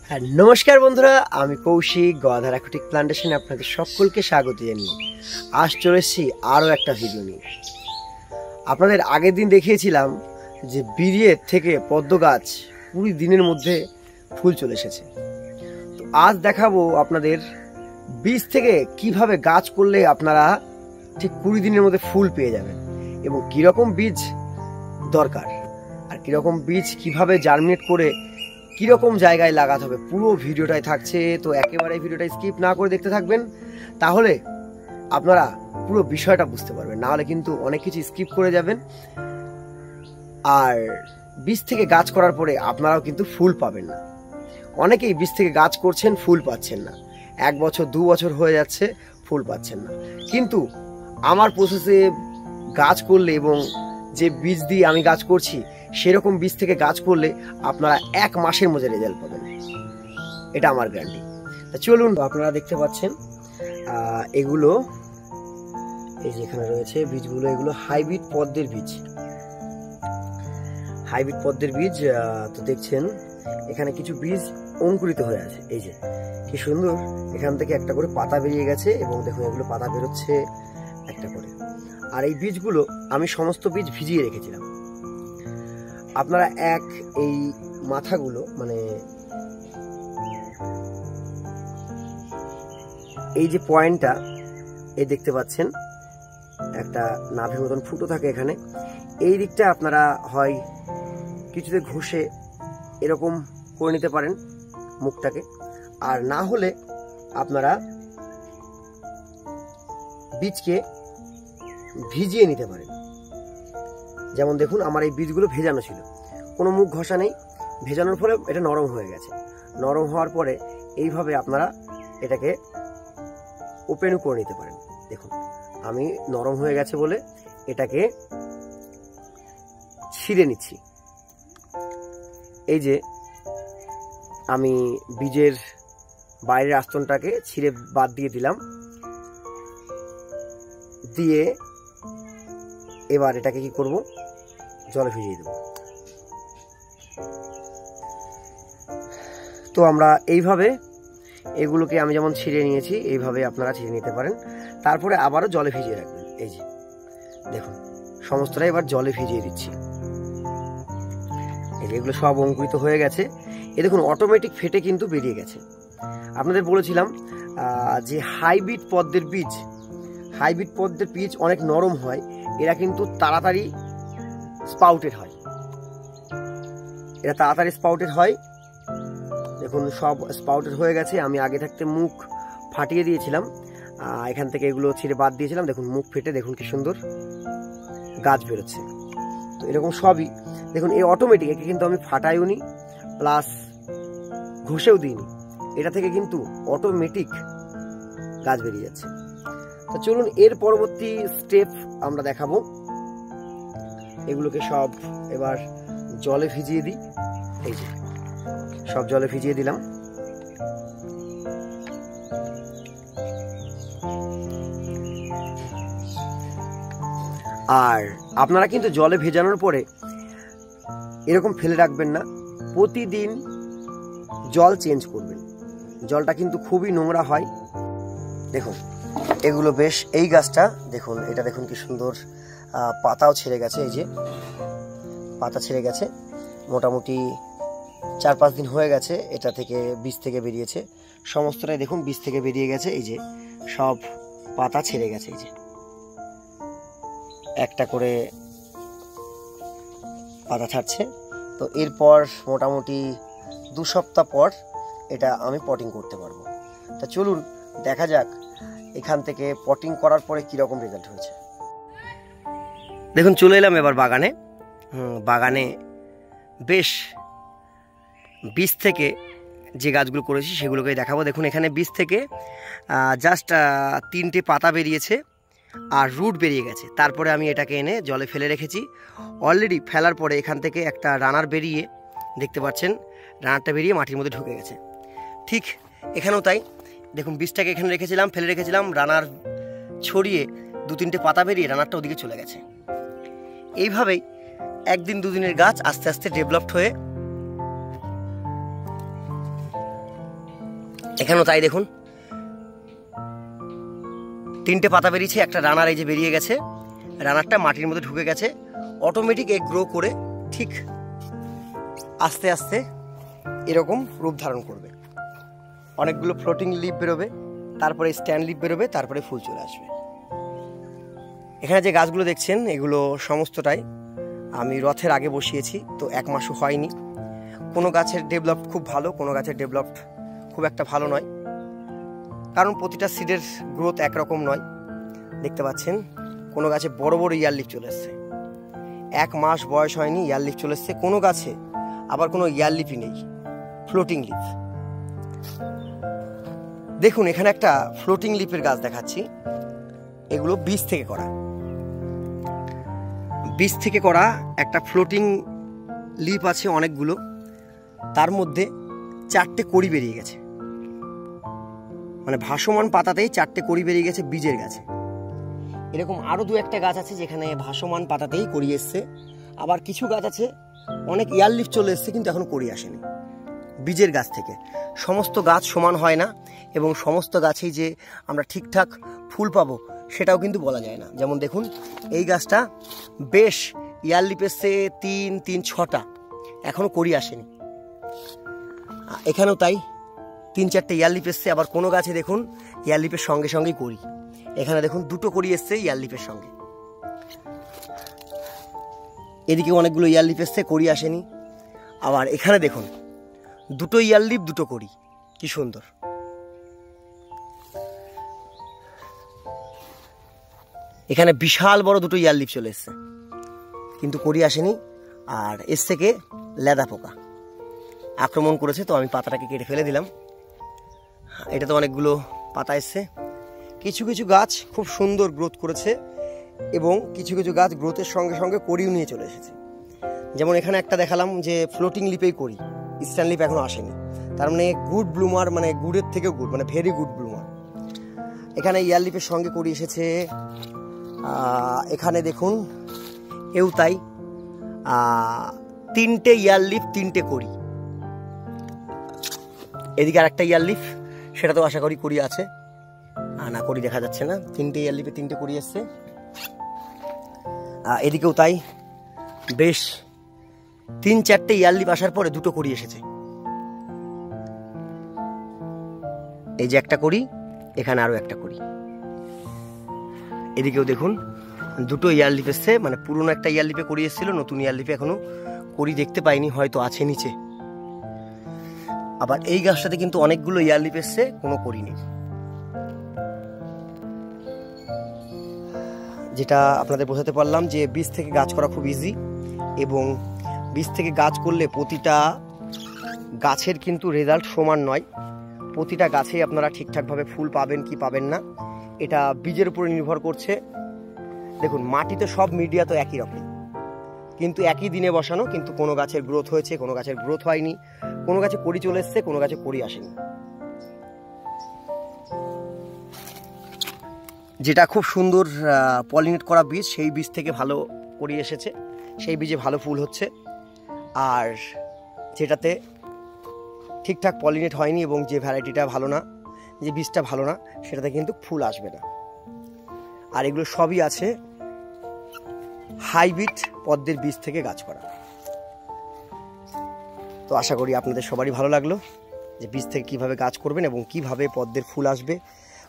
হ্যাঁ, নমস্কার বন্ধুরা, আমি কৌশিক গদাধার অ্যাকুয়াটিক প্লান্টেশনে আপনাদের সকলকে স্বাগত জানিয়ে আজ চলে এসেছি আরও একটা ভিডিও নিয়ে। আপনাদের আগের দিন দেখিয়েছিলাম যে বিরিয়ের থেকে পদ্ম গাছ 20 দিনের মধ্যে ফুল চলে এসেছে। তো আজ দেখাবো আপনাদের বীজ থেকে কিভাবে গাছ করলে আপনারা ঠিক 20 দিনের মধ্যে ফুল পেয়ে যাবেন এবং কীরকম বীজ দরকার আর কীরকম বীজ কিভাবে জার্মিনেট করে কীরকম জায়গায় লাগাতে হবে পুরো ভিডিওটাই থাকছে। তো একেবারে ভিডিওটা স্কিপ না করে দেখতে থাকবেন, তাহলে আপনারা পুরো বিষয়টা বুঝতে পারবেন, না হলে কিন্তু অনেক কিছু স্কিপ করে যাবেন। আর বীজ থেকে গাছ করার পরে আপনারাও কিন্তু ফুল পাবেন না। অনেকেই বীজ থেকে গাছ করছেন, ফুল পাচ্ছেন না, 1 বছর 2 বছর হয়ে যাচ্ছে, ফুল পাচ্ছেন না। কিন্তু আমার প্রসেসে গাছ করলে এবং যে বীজ দিয়ে আমি গাছ করছি সেরকম বীজ থেকে গাছ করলে আপনারা 1 মাসের মধ্যে রেজাল্ট পাবেন, এটা আমার গ্যারান্টি। তা চলুন, আপনারা দেখতে পাচ্ছেন এগুলো, এই যে এখানে রয়েছে বীজগুলো, এগুলো হাইব্রিড পদ্মের বীজ, হাইব্রিড পদ্মের বীজ। তো দেখছেন এখানে কিছু বীজ অঙ্কুরিত হয়ে আছে, এই যে কি সুন্দর, এখান থেকে একটা করে পাতা বেরিয়ে গেছে এবং দেখুন এগুলো পাতা বেরোচ্ছে একটা করে। আর এই বীজগুলো আমি সমস্ত বীজ ভিজিয়ে রেখেছিলাম। আপনারা এই মাথাগুলো, মানে এই যে পয়েন্টটা এই দেখতে পাচ্ছেন একটা নাভির মতন ফুটো থাকে এখানে, এই দিকটা আপনারা হয় কিছুতে ঘষে এরকম করে নিতে পারেন মুখটাকে, আর না হলে আপনারা বীজকে ভিজিয়ে নিতে পারেন। যেমন দেখুন আমার এই বীজগুলো ভেজানো ছিল, কোনো মুখ ঘষা নেই, ভেজানোর ফলে এটা নরম হয়ে গেছে। নরম হওয়ার পরে এইভাবে আপনারা এটাকে ওপেনও করে নিতে পারেন। দেখুন আমি নরম হয়ে গেছে বলে এটাকে ছিঁড়ে নিচ্ছি। এই যে আমি বীজের বাইরের আস্তনটাকে ছিঁড়ে বাদ দিয়ে দিলাম, দিয়ে এবার এটাকে কি করব, জলে ভিজিয়ে দেব। তো আমরা এইভাবে এগুলোকে আমি যেমন ছিঁড়ে নিয়েছি এইভাবে আপনারা ছিঁড়ে নিতে পারেন, তারপরে আবারও জলে ভিজিয়ে রাখবেন। এই যে দেখুন সমস্তটা এবার জলে ভিজিয়ে দিচ্ছি। এই যে এগুলো সব অঙ্কুরিত হয়ে গেছে, এ দেখুন অটোমেটিক ফেটে কিন্তু বেরিয়ে গেছে। আপনাদের বলেছিলাম যে হাইব্রিড পদ্মের বীজ অনেক নরম হয়, এরা কিন্তু তাড়াতাড়ি স্পাউটেড হয়, দেখুন সব স্পাউটেড হয়ে গেছে। আমি আগে থাকতে মুখ ফাটিয়ে দিয়েছিলাম, এখান থেকে এগুলো ছিঁড়ে বাদ দিয়েছিলাম, দেখুন মুখ ফেটে দেখুন কি সুন্দর গাছ বেরোচ্ছে। তো এরকম সবই দেখুন এই অটোমেটিক, একে কিন্তু আমি ফাটাইও নি প্লাস ঘষেও দিইনি, এটা থেকে কিন্তু অটোমেটিক গাছ বেরিয়ে যাচ্ছে। তো চলুন এর পরবর্তী স্টেপ আমরা দেখাবো। এগুলোকে সব এবার জলে ভিজিয়ে দিই, এই যে সব জলে ভিজিয়ে দিলাম। আর আপনারা কিন্তু জলে ভেজানোর পরে এরকম ফেলে রাখবেন না, প্রতিদিন জল চেঞ্জ করবেন। জলটা কিন্তু খুবই নোংরা হয়। দেখুন এগুলো বেশ, এই গাছটা দেখুন, এটা দেখুন কি সুন্দর পাতাও ছেড়ে গেছে, এই যে পাতা ছেড়ে গেছে, মোটামুটি 4-5 দিন হয়ে গেছে এটা থেকে বীজ থেকে বেরিয়েছে, সমস্তটাই দেখুন বীজ থেকে বেরিয়ে গেছে। এই যে সব পাতা ছেড়ে গেছে, এই যে একটা করে পাতা ছাড়ছে। তো এরপর মোটামুটি 2 সপ্তাহ পর এটা আমি পটিং করতে পারবো। তা চলুন দেখা যাক এখান থেকে পটিং করার পরে কীরকম রেজাল্ট হয়েছে। দেখুন চলে এলাম এবার বাগানে। বাগানে বেশ বীজ থেকে যে গাছগুলো করেছি সেগুলোকে দেখাবো। দেখুন এখানে বীজ থেকে জাস্ট 3টে পাতা বেরিয়েছে আর রুট বেরিয়ে গেছে। তারপরে আমি এটাকে এনে জলে ফেলে রেখেছি। অলরেডি ফেলার পরে এখান থেকে একটা রানার বেরিয়ে, দেখতে পাচ্ছেন রানারটা বেরিয়ে মাটির মধ্যে ঢুকে গেছে। ঠিক এখানেও তাই, দেখুন বীজটাকে এখানে রেখেছিলাম, ফেলে রেখেছিলাম, রানার ছড়িয়ে 2-3টে পাতা বেরিয়ে রানারটা ওদিকে চলে গেছে। এইভাবেই 1 দিন 2 দিনের গাছ আস্তে আস্তে ডেভেলপড হয়ে এখানেও তাই দেখুন, 3টে পাতা বেরিয়েছে, একটা রানার এই যে বেরিয়ে গেছে, রানারটা মাটির মধ্যে ঢুকে গেছে। অটোমেটিক এগ গ্রো করে ঠিক আস্তে আস্তে এরকম রূপ ধারণ করবে। অনেকগুলো ফ্লোটিং লিফ বেরোবে, তারপরে স্ট্যান্ড লিফ বেরোবে, তারপরে ফুল চলে আসবে। এখানে যে গাছগুলো দেখছেন এগুলো সমস্তটাই আমি রথের আগে বসিয়েছি, তো 1 মাসও হয়নি। কোনো গাছের ডেভেলপ খুব ভালো, কোনো গাছের ডেভেলপ খুব একটা ভালো নয়, কারণ প্রতিটা সিডের গ্রোথ একরকম নয়। দেখতে পাচ্ছেন কোনো গাছে বড় বড় ইয়ার লিফ চলে এসছে, 1 মাস বয়স হয়নি ইয়ার লিফ চলে এসছে। কোনো গাছে আবার কোনো ইয়ার লিফই নেই, ফ্লোটিং লিফ। দেখুন এখানে একটা ফ্লোটিং লিফের গাছ দেখাচ্ছি, এগুলো বীজ থেকে করা, বীজ থেকে করা একটা ফ্লোটিং লিফ আছে অনেকগুলো, তার মধ্যে 4টে কড়ি বেরিয়ে গেছে, মানে ভাসমান পাতাতেই 4টে কড়ি বেরিয়ে গেছে বীজের গাছে। এরকম আরও 2-1টা গাছ আছে যেখানে ভাসমান পাতাতেই কড়ি এসছে, আবার কিছু গাছ আছে অনেক ইয়ার লিফ চলে এসছে কিন্তু এখনো কড়ি আসেনি বীজের গাছ থেকে। সমস্ত গাছ সমান হয় না এবং সমস্ত গাছেই যে আমরা ঠিকঠাক ফুল পাবো সেটাও কিন্তু বলা যায় না। যেমন দেখুন এই গাছটা বেশ ইয়ার লিফ এসছে 3-6টা, এখনো কড়ি আসেনি। এখানেও তাই 3-4টে ইয়ার লিফ এসছে, আবার কোনো গাছে দেখুন ইয়ার লিফের সঙ্গে সঙ্গেই কড়ি। এখানে দেখুন 2টো কড়ি এসছে ইয়ার লিফের সঙ্গে, এদিকে অনেকগুলো ইয়ার লিফ এসছে, কড়ি আসেনি। আবার এখানে দেখুন 2টো ইয়ার লিফ 2টো কড়ি, কি সুন্দর। এখানে বিশাল বড় 2টো ইয়ার লিফ চলে এসছে কিন্তু কড়ি আসেনি। আর এর থেকে লেদা পোকা আক্রমণ করেছে, তো আমি পাতাটাকে কেটে ফেলে দিলাম। এটা তো অনেকগুলো পাতা এসছে। কিছু কিছু গাছ খুব সুন্দর গ্রোথ করেছে এবং কিছু কিছু গাছ গ্রোথের সঙ্গে সঙ্গে কড়িও নিয়ে চলে এসেছে। যেমন এখানে একটা দেখালাম যে ফ্লোটিং লিপেই করি, স্ট্যান্ড লিপ এখনো আসেনি, তার মানে গুড ব্লুমার, মানে গুডের থেকেও গুড, মানে ভেরি গুড ব্লুমার। এখানে ইয়ার লিপের সঙ্গে কড়ি এসেছে। এখানে দেখুন এও তাই, 3টে ইয়ার লিফ 3টে কড়ি। এদিকে আর একটা ইয়ার লিফ, সেটা তো আশা করি কড়ি আছে, না কড়ি দেখা যাচ্ছে না। 3টে ইয়ার লিফে 3টে কড়ি এসছে। এদিকেও তাই, বেশ 3-4টে ইয়ার লিফ আসার পরে 2টো কড়ি এসেছে। এই যে একটা কড়ি, এখানে আরো একটা কড়ি। এদিকেও দেখুন 2টো ইয়ার লিফ এসছে, মানে পুরনো একটা ইয়ার লিফে কড়ি এসেছিল, নতুন ইয়ার লিফে এখনো কড়ি দেখতে পাইনি, হয়তো আছে নিচে। আবার এই গাছটাতে কিন্তু অনেকগুলো ইয়ার লিফ এসছে, কোনো কড়ি নেই। যেটা আপনাদের বোঝাতে পারলাম যে বীজ থেকে গাছ করা খুব ইজি, এবং বীজ থেকে গাছ করলে প্রতিটা গাছের কিন্তু রেজাল্ট সমান নয়। প্রতিটা গাছেই আপনারা ঠিকঠাকভাবে ফুল পাবেন কি পাবেন না, এটা বীজের উপরে নির্ভর করছে। দেখুন মাটিতে সব মিডিয়া তো একই রকম, কিন্তু একই দিনে বসানো, কিন্তু কোনো গাছের গ্রোথ হয়েছে, কোনো গাছের গ্রোথ হয়নি, কোনো গাছে কড়ি চলে এসছে, কোনো গাছে কড়ি আসেনি। যেটা খুব সুন্দর পলিনেট করা বীজ, সেই বীজ থেকে ভালো কড়ি এসেছে, সেই বীজে ভালো ফুল হচ্ছে। আর যেটাতে ঠিকঠাক পলিনেট হয়নি এবং যে ভ্যারাইটিটা ভালো না, যে বীজটা ভালো না, সেটাতে কিন্তু ফুল আসবে না। আর এগুলো সবই আছে হাইব্রিড পদ্মের বীজ থেকে গাছ করা। তো আশা করি আপনাদের সবারই ভালো লাগলো যে বীজ থেকে কিভাবে গাছ করবেন এবং কিভাবে পদ্মের ফুল আসবে,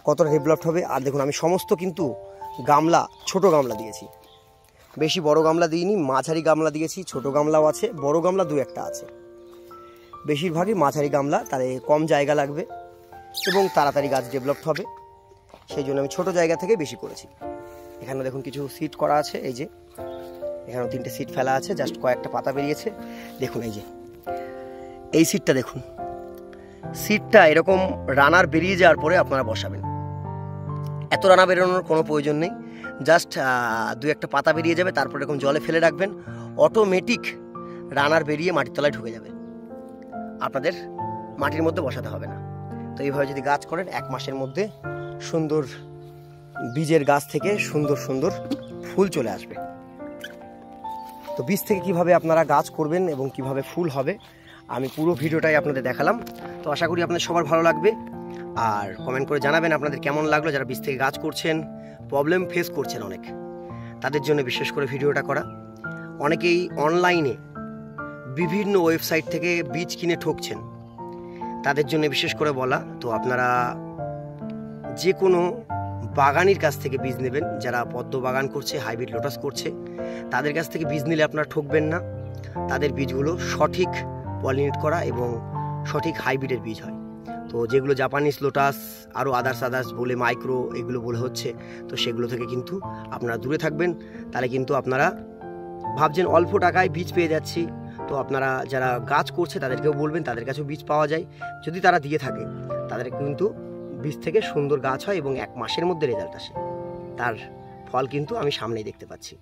কতটা ডেভেলপড হবে। আর দেখুন আমি সমস্ত কিন্তু গামলা, ছোট গামলা দিয়েছি, বেশি বড় গামলা দিইনি, মাঝারি গামলা দিয়েছি, ছোট গামলাও আছে, বড় গামলা 2-1টা আছে। বেশিরভাগই মাঝারি গামলা, তাহলে কম জায়গা লাগবে এবং তাড়াতাড়ি গাছ ডেভেলপড হবে, সেই জন্য আমি ছোট জায়গা থেকে বেশি করেছি। এখানে দেখুন কিছু সিড করা আছে, এই যে এখানেও 3টে সিড ফেলা আছে, জাস্ট কয়েকটা পাতা বেরিয়েছে। দেখুন এই যে এই সিডটা দেখুন, সিডটা এরকম রানার বেরিয়ে যাওয়ার পরে আপনারা বসাবেন। এত রানা বেরোনোর কোনো প্রয়োজন নেই, জাস্ট 2-1টা পাতা বেরিয়ে যাবে, তারপর এরকম জলে ফেলে রাখবেন, অটোমেটিক রানার বেরিয়ে মাটির তলায় ঢুকে যাবে, আপনাদের মাটির মধ্যে বসাতে হবে না। তো এইভাবে যদি গাছ করেন 1 মাসের মধ্যে সুন্দর বীজের গাছ থেকে সুন্দর সুন্দর ফুল চলে আসবে। তো বীজ থেকে কিভাবে আপনারা গাছ করবেন এবং কিভাবে ফুল হবে আমি পুরো ভিডিওটাই আপনাদের দেখালাম। তো আশা করি আপনাদের সবার ভালো লাগবে। আর কমেন্ট করে জানাবেন আপনাদের কেমন লাগলো। যারা বীজ থেকে গাছ করছেন, প্রবলেম ফেস করছেন অনেক, তাদের জন্য বিশেষ করে ভিডিওটা করা। অনেকেই অনলাইনে বিভিন্ন ওয়েবসাইট থেকে বীজ কিনে ঠকছেন, তাদের জন্য বিশেষ করে বলা। তো আপনারা যে কোনো বাগানির কাছ থেকে বীজ নেবেন, যারা পদ্ম বাগান করছে, হাইব্রিড লোটাস করছে, তাদের কাছ থেকে বীজ নিলে আপনারা ঠকবেন না। তাদের বীজগুলো সঠিক পলিনেট করা এবং সঠিক হাইব্রিডের বীজ হয়। তো যেগুলো জাপানিজ লোটাস আরও আদার্স বলে, মাইক্রো এগুলো বলে হচ্ছে, তো সেগুলো থেকে কিন্তু আপনারা দূরে থাকবেন। তাহলে কিন্তু আপনারা ভাবছেন অল্প টাকায় বীজ পেয়ে যাচ্ছি। তো আপনারা যারা গাছ করছে তাদেরকেও বলবেন, তাদের কাছেও বীজ পাওয়া যায়। যদি তারা দিয়ে থাকে, তাদের কিন্তু বীজ থেকে সুন্দর গাছ হয় এবং 1 মাসের মধ্যে রেজাল্ট আসে। তার ফল কিন্তু আমি সামনেই দেখতে পাচ্ছি,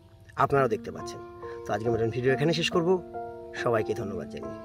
আপনারাও দেখতে পাচ্ছেন। তো আজকে মতন ভিডিও এখানে শেষ করব। সবাইকে ধন্যবাদ জানিয়ে।